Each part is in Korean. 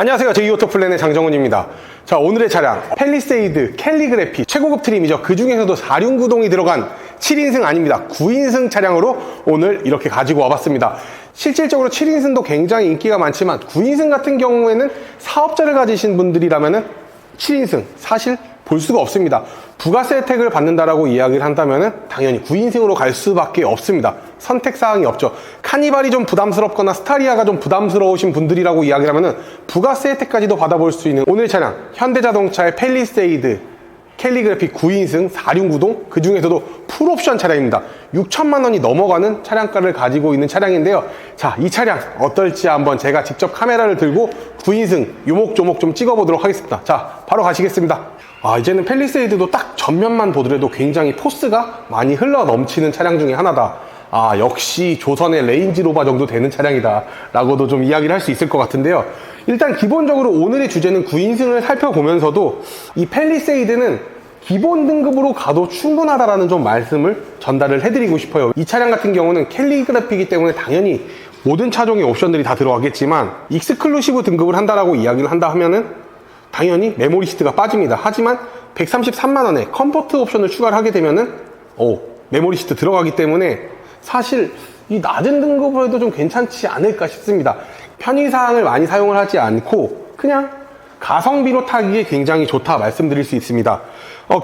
안녕하세요. 제2오토플랜의 장정훈입니다. 자, 오늘의 차량 팰리세이드 캘리그래피 최고급 트림이죠. 그 중에서도 4륜구동이 들어간 7인승 아닙니다. 9인승 차량으로 오늘 이렇게 가지고 와봤습니다. 실질적으로 7인승도 굉장히 인기가 많지만 9인승 같은 경우에는 사업자를 가지신 분들이라면 7인승 사실 볼 수가 없습니다. 부가세 혜택을 받는다라고 이야기를 한다면 당연히 9인승으로 갈 수밖에 없습니다. 선택사항이 없죠. 카니발이 좀 부담스럽거나 스타리아가 좀 부담스러우신 분들이라고 이야기를 하면 부가세 혜택까지도 받아볼 수 있는 오늘 차량 현대자동차의 팰리세이드 캘리그래피 9인승 4륜구동, 그 중에서도 풀옵션 차량입니다. 6천만 원이 넘어가는 차량가를 가지고 있는 차량인데요. 자, 이 차량 어떨지 한번 제가 직접 카메라를 들고 9인승 요목조목 좀 찍어보도록 하겠습니다. 자, 바로 가시겠습니다. 이제는 팰리세이드도 딱 전면만 보더라도 굉장히 포스가 많이 흘러 넘치는 차량 중에 하나다. 역시 조선의 레인지로버 정도 되는 차량이다 라고도 좀 이야기를 할 수 있을 것 같은데요. 일단 기본적으로 오늘의 주제는 9인승을 살펴보면서도 이 팰리세이드는 기본 등급으로 가도 충분하다라는 좀 말씀을 전달을 해드리고 싶어요. 이 차량 같은 경우는 캘리그래피이기 때문에 당연히 모든 차종의 옵션들이 다 들어가겠지만 익스클루시브 등급을 한다라고 이야기를 한다 하면은 당연히 메모리 시트가 빠집니다. 하지만 133만 원에 컴포트 옵션을 추가를 하게 되면은 메모리 시트 들어가기 때문에 사실 이 낮은 등급으로 해도 좀 괜찮지 않을까 싶습니다. 편의사항을 많이 사용을 하지 않고 그냥 가성비로 타기에 굉장히 좋다 말씀드릴 수 있습니다.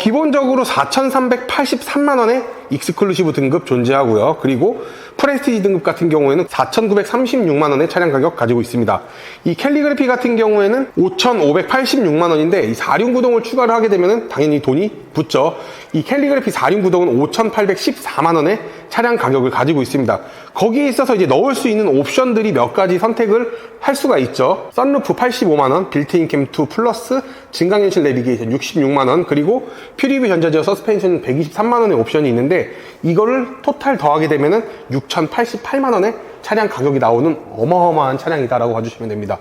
기본적으로 4,383만 원의 익스클루시브 등급 존재하고요. 그리고 프레스티지 등급 같은 경우에는 4,936만 원의 차량 가격 가지고 있습니다. 이 캘리그래피 같은 경우에는 5,586만 원인데 이 4륜구동을 추가를 하게 되면 당연히 돈이 붙죠. 이 캘리그래피 4륜구동은 5,814만 원의 차량 가격을 가지고 있습니다. 거기에 있어서 이제 넣을 수 있는 옵션들이 몇 가지 선택을 할 수가 있죠. 썬루프 85만 원, 빌트인 캠2 플러스 증강현실 내비게이션 66만 원, 그리고 퓨리뷰 전자제어 서스펜션 123만 원의 옵션이 있는데 이거를 토탈 더하게 되면은 6,088만 원의 차량 가격이 나오는 어마어마한 차량이다라고 봐주시면 됩니다.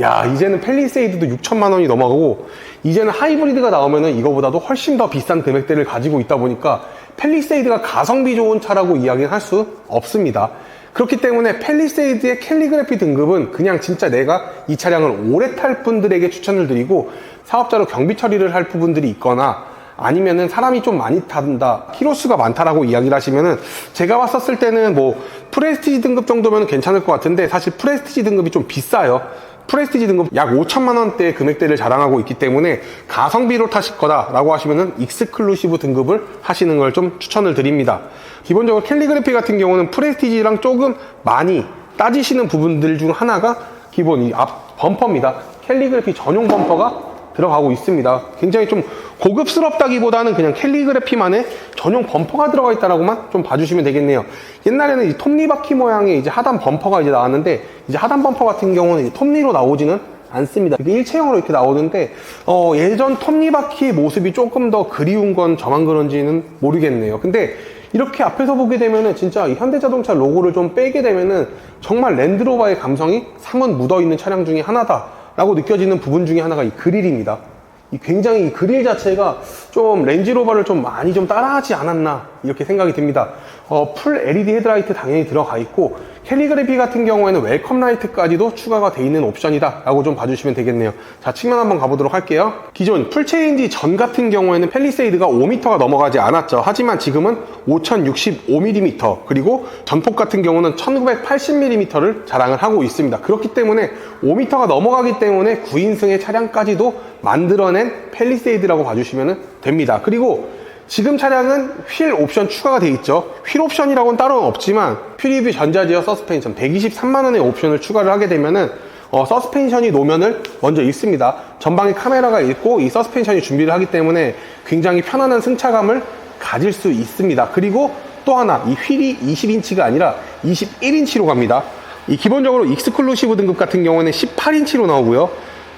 야, 이제는 팰리세이드도 6천만 원이 넘어가고 이제는 하이브리드가 나오면은 이거보다도 훨씬 더 비싼 금액대를 가지고 있다 보니까 팰리세이드가 가성비 좋은 차라고 이야기는 할 수 없습니다. 그렇기 때문에 팰리세이드의 캘리그래피 등급은 그냥 진짜 내가 이 차량을 오래 탈 분들에게 추천을 드리고 사업자로 경비 처리를 할 부분들이 있거나 아니면은 사람이 좀 많이 탄다, 키로수가 많다라고 이야기를 하시면은 제가 봤었을 때는 뭐 프레스티지 등급 정도면 괜찮을 것 같은데 사실 프레스티지 등급이 좀 비싸요. 프레스티지 등급 약 5천만 원대의 금액대를 자랑하고 있기 때문에 가성비로 타실 거다라고 하시면은 익스클루시브 등급을 하시는 걸 좀 추천을 드립니다. 기본적으로 캘리그래피 같은 경우는 프레스티지랑 조금 많이 따지시는 부분들 중 하나가 기본 이 앞 범퍼입니다. 캘리그래피 전용 범퍼가 들어가고 있습니다. 굉장히 좀 고급스럽다기보다는 그냥 캘리그래피만의 전용 범퍼가 들어가 있다라고만 좀 봐주시면 되겠네요. 옛날에는 이 톱니바퀴 모양의 이제 하단 범퍼가 이제 나왔는데 이제 하단 범퍼 같은 경우는 톱니로 나오지는 않습니다. 이게 일체형으로 이렇게 나오는데 예전 톱니바퀴의 모습이 조금 더 그리운 건 저만 그런지는 모르겠네요. 근데 이렇게 앞에서 보게 되면은 진짜 이 현대자동차 로고를 좀 빼게 되면은 정말 랜드로버의 감성이 사뭇 묻어있는 차량 중에 하나다 라고 느껴지는 부분 중에 하나가 이 그릴입니다. 굉장히 이 그릴 자체가 좀 렌지로버를 좀 많이 좀 따라하지 않았나 이렇게 생각이 듭니다. 풀 LED 헤드라이트 당연히 들어가 있고 캘리그래피 같은 경우에는 웰컴 라이트까지도 추가가 돼 있는 옵션이다 라고 좀 봐주시면 되겠네요. 자, 측면 한번 가보도록 할게요. 기존 풀체인지 전 같은 경우에는 팰리세이드가 5m가 넘어가지 않았죠. 하지만 지금은 5065mm 그리고 전폭 같은 경우는 1980mm를 자랑을 하고 있습니다. 그렇기 때문에 5m가 넘어가기 때문에 9인승의 차량까지도 만들어낸 팰리세이드라고 봐주시면 됩니다. 그리고 지금 차량은 휠 옵션 추가가 되어 있죠. 휠 옵션이라고는 따로는 없지만 퓨리뷰 전자제어 서스펜션 123만 원의 옵션을 추가를 하게 되면은 서스펜션이 노면을 먼저 읽습니다. 전방에 카메라가 있고 이 서스펜션이 준비를 하기 때문에 굉장히 편안한 승차감을 가질 수 있습니다. 그리고 또 하나 이 휠이 20인치가 아니라 21인치로 갑니다. 이 기본적으로 익스클루시브 등급 같은 경우는 18인치로 나오고요.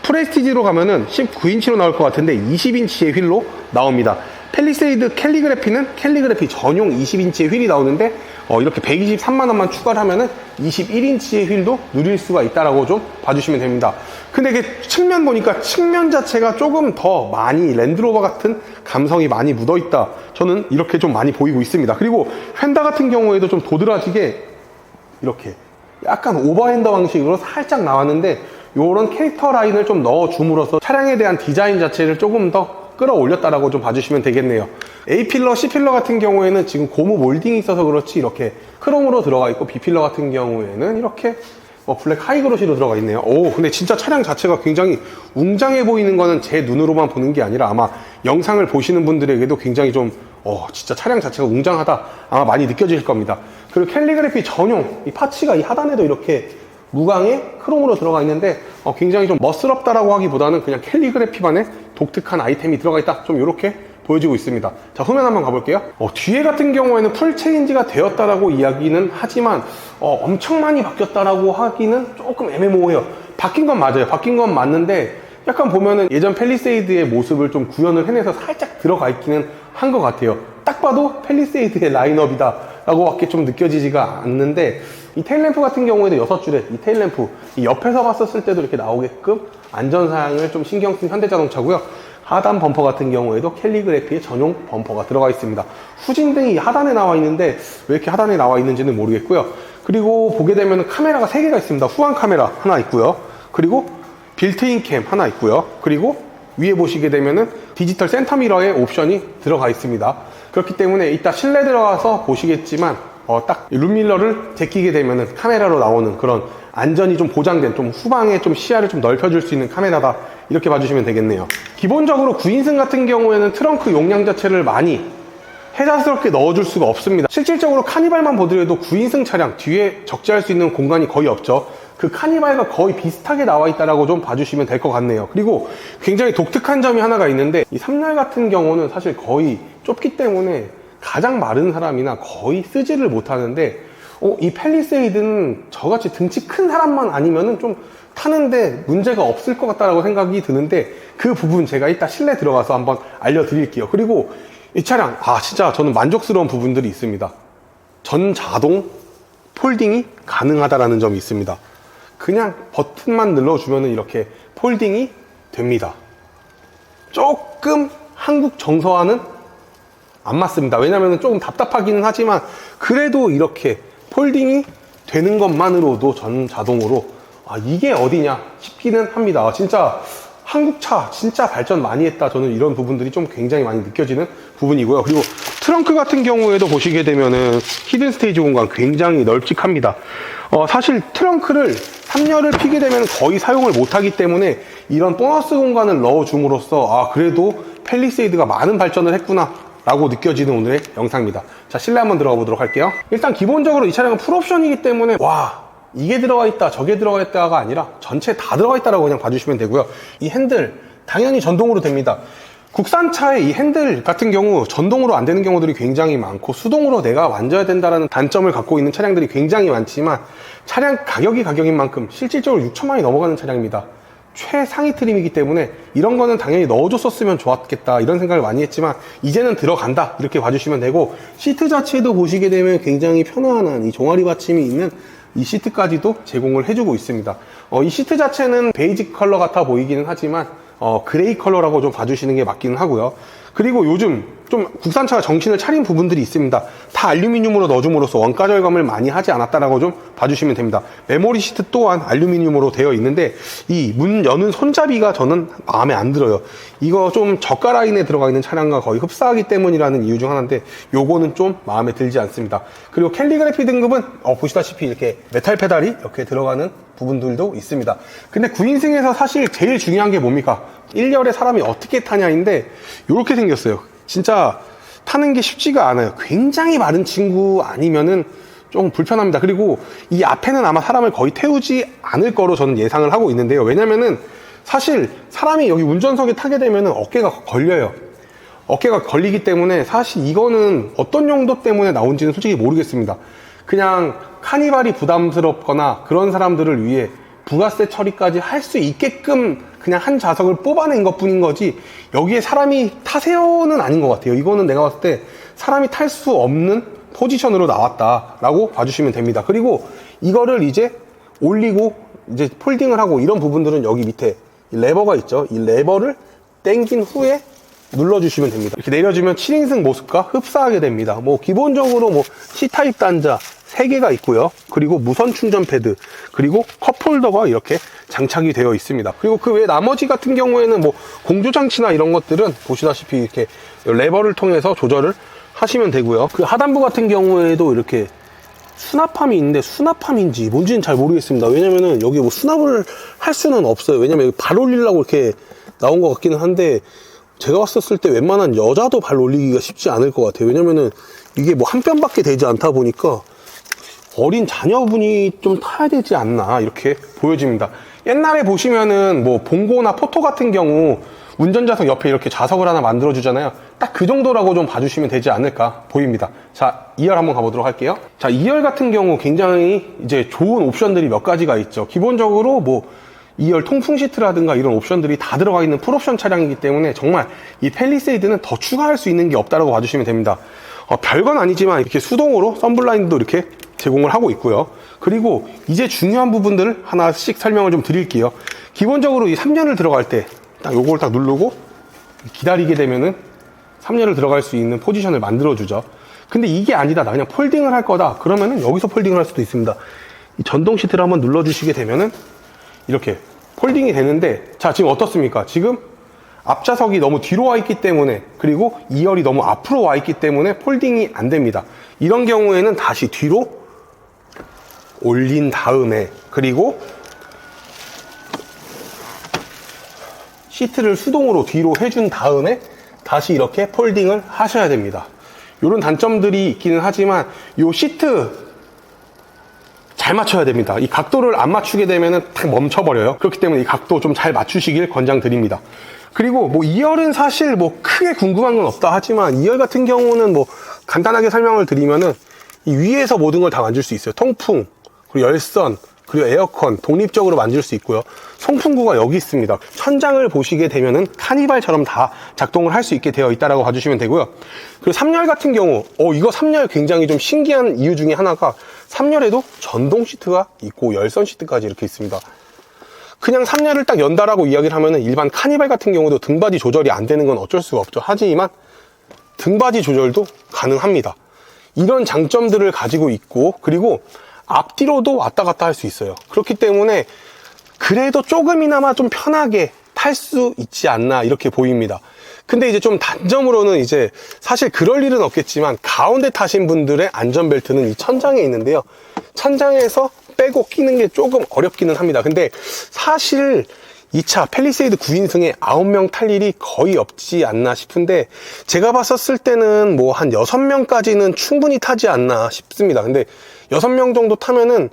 프레스티지로 가면은 19인치로 나올 것 같은데 20인치의 휠로 나옵니다. 팰리세이드 캘리그래피는 캘리그래피 전용 20인치의 휠이 나오는데 이렇게 123만 원만 추가를 하면은 21인치의 휠도 누릴 수가 있다라고 좀 봐주시면 됩니다. 근데 이게 측면 보니까 측면 자체가 조금 더 많이 랜드로버 같은 감성이 많이 묻어있다. 저는 이렇게 좀 많이 보이고 있습니다. 그리고 휀다 같은 경우에도 좀 도드라지게 이렇게 약간 오버핸더 방식으로 살짝 나왔는데 이런 캐릭터 라인을 좀 넣어줌으로써 차량에 대한 디자인 자체를 조금 더 끌어올렸다라고 좀 봐주시면 되겠네요. A필러, C필러 같은 경우에는 지금 고무 몰딩이 있어서 그렇지 이렇게 크롬으로 들어가 있고, B필러 같은 경우에는 이렇게 블랙 하이그로시로 들어가 있네요. 오, 근데 진짜 차량 자체가 굉장히 웅장해 보이는 거는 제 눈으로만 보는 게 아니라 아마 영상을 보시는 분들에게도 굉장히 좀 진짜 차량 자체가 웅장하다 아마 많이 느껴질 겁니다. 그리고 캘리그래피 전용 이 파츠가 이 하단에도 이렇게 무광의 크롬으로 들어가 있는데 굉장히 좀 멋스럽다라고 하기보다는 그냥 캘리그래피만의 독특한 아이템이 들어가 있다, 좀 이렇게 보여지고 있습니다. 자, 후면 한번 가볼게요. 뒤에 같은 경우에는 풀 체인지가 되었다라고 이야기는 하지만 엄청 많이 바뀌었다라고 하기는 조금 애매모호해요. 바뀐 건 맞아요. 바뀐 건 맞는데 약간 보면은 예전 팰리세이드의 모습을 좀 구현을 해내서 살짝 들어가 있기는 한 것 같아요. 딱 봐도 팰리세이드의 라인업이다 라고 밖에 좀 느껴지지가 않는데, 이 테일램프 같은 경우에도 6줄의 이 테일램프, 이 옆에서 봤었을 때도 이렇게 나오게끔 안전사양을 좀 신경 쓴 현대자동차고요. 하단 범퍼 같은 경우에도 캘리그래피의 전용 범퍼가 들어가 있습니다. 후진등이 하단에 나와 있는데 왜 이렇게 하단에 나와 있는지는 모르겠고요. 그리고 보게 되면 카메라가 3개가 있습니다. 후방 카메라 하나 있고요. 그리고 빌트인 캠 하나 있고요. 그리고 위에 보시게 되면은 디지털 센터미러의 옵션이 들어가 있습니다. 그렇기 때문에 이따 실내 들어가서 보시겠지만 딱 룸밀러를 제끼게 되면은 카메라로 나오는 그런 안전이 좀 보장된, 좀 후방에 좀 시야를 좀 넓혀줄 수 있는 카메라다, 이렇게 봐주시면 되겠네요. 기본적으로 9인승 같은 경우에는 트렁크 용량 자체를 많이 해자스럽게 넣어줄 수가 없습니다. 실질적으로 카니발만 보더라도 9인승 차량 뒤에 적재할 수 있는 공간이 거의 없죠. 그 카니발과 거의 비슷하게 나와 있다라고 좀 봐주시면 될 것 같네요. 그리고 굉장히 독특한 점이 하나가 있는데, 이 3열 같은 경우는 사실 거의 좁기 때문에 가장 마른 사람이나 거의 쓰지를 못하는데, 이 팰리세이드는 저같이 등치 큰 사람만 아니면은 좀 타는데 문제가 없을 것 같다라고 생각이 드는데, 그 부분 제가 이따 실내 들어가서 한번 알려드릴게요. 그리고 이 차량 진짜 저는 만족스러운 부분들이 있습니다. 전 자동 폴딩이 가능하다라는 점이 있습니다. 그냥 버튼만 눌러주면은 이렇게 폴딩이 됩니다. 조금 한국 정서와는 안 맞습니다. 왜냐면은 조금 답답하기는 하지만 그래도 이렇게 폴딩이 되는 것만으로도 전 자동으로 이게 어디냐 싶기는 합니다. 진짜 한국차 진짜 발전 많이 했다, 저는 이런 부분들이 좀 굉장히 많이 느껴지는 부분이고요. 그리고 트렁크 같은 경우에도 보시게 되면은 히든 스테이지 공간 굉장히 널찍합니다. 사실 트렁크를 3열을 피게 되면 거의 사용을 못하기 때문에 이런 보너스 공간을 넣어줌으로써 그래도 팰리세이드가 많은 발전을 했구나 라고 느껴지는 오늘의 영상입니다. 자, 실내 한번 들어가 보도록 할게요. 일단 기본적으로 이 차량은 풀옵션이기 때문에 이게 들어가 있다 저게 들어가 있다가 아니라 전체 다 들어가 있다라고 그냥 봐주시면 되고요. 이 핸들 당연히 전동으로 됩니다. 국산차의 이 핸들 같은 경우 전동으로 안 되는 경우들이 굉장히 많고, 수동으로 내가 만져야 된다는 단점을 갖고 있는 차량들이 굉장히 많지만, 차량 가격이 가격인 만큼 실질적으로 6천만이 넘어가는 차량입니다. 최상위 트림이기 때문에 이런 거는 당연히 넣어줬었으면 좋았겠다 이런 생각을 많이 했지만 이제는 들어간다, 이렇게 봐주시면 되고, 시트 자체도 보시게 되면 굉장히 편안한 이 종아리 받침이 있는 이 시트까지도 제공을 해주고 있습니다. 이 시트 자체는 베이지 컬러 같아 보이기는 하지만 그레이 컬러라고 좀 봐주시는 게 맞기는 하고요. 그리고 요즘 좀 국산차가 정신을 차린 부분들이 있습니다. 다 알루미늄으로 넣어줌으로써 원가 절감을 많이 하지 않았다라고 좀 봐주시면 됩니다. 메모리 시트 또한 알루미늄으로 되어 있는데 이 문 여는 손잡이가 저는 마음에 안 들어요. 이거 좀 저가 라인에 들어가 있는 차량과 거의 흡사하기 때문이라는 이유 중 하나인데 요거는 좀 마음에 들지 않습니다. 그리고 캘리그래피 등급은 보시다시피 이렇게 메탈 페달이 이렇게 들어가는 부분들도 있습니다. 근데 9인승에서 사실 제일 중요한 게 뭡니까? 1열에 사람이 어떻게 타냐인데 이렇게 생겼어요. 진짜 타는 게 쉽지가 않아요. 굉장히 마른 친구 아니면은 좀 불편합니다. 그리고 이 앞에는 아마 사람을 거의 태우지 않을 거로 저는 예상을 하고 있는데요. 왜냐면은 사실 사람이 여기 운전석에 타게 되면은 어깨가 걸려요. 어깨가 걸리기 때문에 사실 이거는 어떤 용도 때문에 나온지는 솔직히 모르겠습니다. 그냥 카니발이 부담스럽거나 그런 사람들을 위해 부가세 처리까지 할 수 있게끔 그냥 한 좌석을 뽑아낸 것 뿐인 거지, 여기에 사람이 타세요는 아닌 것 같아요. 이거는 내가 봤을 때 사람이 탈 수 없는 포지션으로 나왔다라고 봐주시면 됩니다. 그리고 이거를 이제 올리고 이제 폴딩을 하고 이런 부분들은 여기 밑에 이 레버가 있죠. 이 레버를 당긴 후에 눌러주시면 됩니다. 이렇게 내려주면 7인승 모습과 흡사하게 됩니다. 기본적으로 C타입 단자 3개가 있고요. 그리고 무선 충전 패드, 그리고 컵홀더가 이렇게 장착이 되어 있습니다. 그리고 그 외 나머지 같은 경우에는 뭐 공조장치나 이런 것들은 보시다시피 이렇게 레버를 통해서 조절을 하시면 되고요. 그 하단부 같은 경우에도 이렇게 수납함이 있는데 수납함인지 뭔지는 잘 모르겠습니다. 왜냐면은 여기 뭐 수납을 할 수는 없어요. 왜냐면 여기 발 올리려고 이렇게 나온 것 같기는 한데, 제가 왔었을 때 웬만한 여자도 발 올리기가 쉽지 않을 것 같아요. 왜냐면은 이게 뭐 한 뼘밖에 되지 않다 보니까 어린 자녀분이 좀 타야 되지 않나 이렇게 보여집니다. 옛날에 보시면은 뭐 봉고나 포토 같은 경우 운전자석 옆에 이렇게 좌석을 하나 만들어 주잖아요. 딱 그 정도라고 좀 봐주시면 되지 않을까 보입니다. 자, 2열 한번 가보도록 할게요. 자, 2열 같은 경우 굉장히 이제 좋은 옵션들이 몇 가지가 있죠. 기본적으로 뭐 2열 통풍 시트라든가 이런 옵션들이 다 들어가 있는 풀옵션 차량이기 때문에 정말 이 팰리세이드는 더 추가할 수 있는 게 없다라고 봐주시면 됩니다. 별건 아니지만 이렇게 수동으로 썬블라인드도 이렇게 제공을 하고 있고요. 그리고 이제 중요한 부분들을 하나씩 설명을 좀 드릴게요. 기본적으로 이 3열을 들어갈 때 딱 요걸 딱 누르고 기다리게 되면은 3열을 들어갈 수 있는 포지션을 만들어 주죠. 근데 이게 아니다, 나 그냥 폴딩을 할 거다, 그러면은 여기서 폴딩을 할 수도 있습니다. 이 전동 시트를 한번 눌러 주시게 되면은 이렇게 폴딩이 되는데, 자, 지금 어떻습니까? 지금 앞좌석이 너무 뒤로 와 있기 때문에, 그리고 2열이 너무 앞으로 와 있기 때문에 폴딩이 안 됩니다. 이런 경우에는 다시 뒤로 올린 다음에, 그리고 시트를 수동으로 뒤로 해준 다음에 다시 이렇게 폴딩을 하셔야 됩니다. 이런 단점들이 있기는 하지만 이 시트 잘 맞춰야 됩니다. 이 각도를 안 맞추게 되면 탁 멈춰버려요. 그렇기 때문에 이 각도 좀 잘 맞추시길 권장드립니다. 그리고 뭐 2열은 사실 뭐 크게 궁금한 건 없다 하지만 2열 같은 경우는 뭐 간단하게 설명을 드리면은 이 위에서 모든 걸 다 만질 수 있어요. 통풍, 그리고 열선, 그리고 에어컨 독립적으로 만질 수 있고요. 송풍구가 여기 있습니다. 천장을 보시게 되면은 카니발처럼 다 작동을 할 수 있게 되어 있다라고 봐주시면 되고요. 그리고 3열 같은 경우, 이거 3열 굉장히 좀 신기한 이유 중에 하나가 3열에도 전동 시트가 있고 열선 시트까지 이렇게 있습니다. 그냥 3열을 딱 연다라고 이야기를 하면은 일반 카니발 같은 경우도 등받이 조절이 안 되는 건 어쩔 수가 없죠. 하지만 등받이 조절도 가능합니다. 이런 장점들을 가지고 있고, 그리고 앞뒤로도 왔다 갔다 할 수 있어요. 그렇기 때문에 그래도 조금이나마 좀 편하게 탈 수 있지 않나 이렇게 보입니다. 근데 이제 좀 단점으로는 이제 사실 그럴 일은 없겠지만 가운데 타신 분들의 안전벨트는 이 천장에 있는데요. 천장에서 빼고 끼는 게 조금 어렵기는 합니다. 근데 사실 이 차 팰리세이드 9인승에 9명 탈 일이 거의 없지 않나 싶은데, 제가 봤었을 때는 뭐 한 6명까지는 충분히 타지 않나 싶습니다. 근데 6명 정도 타면은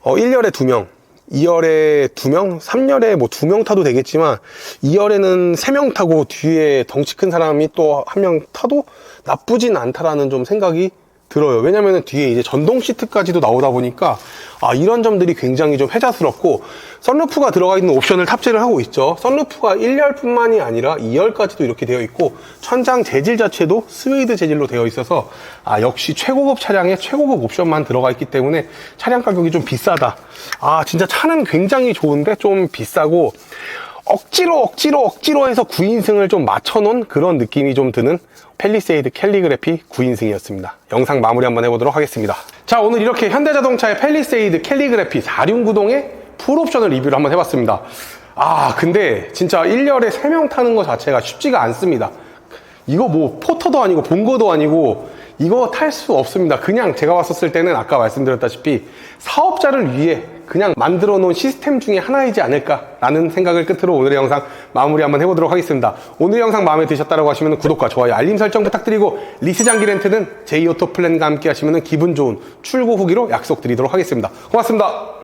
1열에 2명, 2열에 2명, 3열에 뭐 2명 타도 되겠지만 2열에는 3명 타고 뒤에 덩치 큰 사람이 또 1명 타도 나쁘진 않다라는 좀 생각이 들어요. 왜냐면은 뒤에 이제 전동 시트까지도 나오다 보니까 이런 점들이 굉장히 좀 회자스럽고, 선루프가 들어가 있는 옵션을 탑재를 하고 있죠. 선루프가 1열뿐만이 아니라 2열까지도 이렇게 되어 있고, 천장 재질 자체도 스웨이드 재질로 되어 있어서 역시 최고급 차량에 최고급 옵션만 들어가 있기 때문에 차량 가격이 좀 비싸다. 진짜 차는 굉장히 좋은데 좀 비싸고, 억지로 해서 9인승을 좀 맞춰놓은 그런 느낌이 좀 드는 팰리세이드 캘리그래피 9인승이었습니다. 영상 마무리 한번 해보도록 하겠습니다. 자, 오늘 이렇게 현대자동차의 팰리세이드 캘리그래피 4륜구동의 풀옵션을 리뷰를 한번 해봤습니다. 근데 진짜 1열에 3명 타는 것 자체가 쉽지가 않습니다. 이거 뭐 포터도 아니고 봉고도 아니고 이거 탈 수 없습니다. 그냥 제가 왔었을 때는 아까 말씀드렸다시피 사업자를 위해 그냥 만들어 놓은 시스템 중에 하나이지 않을까라는 생각을 끝으로 오늘의 영상 마무리 한번 해보도록 하겠습니다. 오늘의 영상 마음에 드셨다고 하시면 구독과 좋아요, 알림 설정 부탁드리고, 리스 장기 렌트는 제이오토 플랜과 함께 하시면 기분 좋은 출고 후기로 약속드리도록 하겠습니다. 고맙습니다.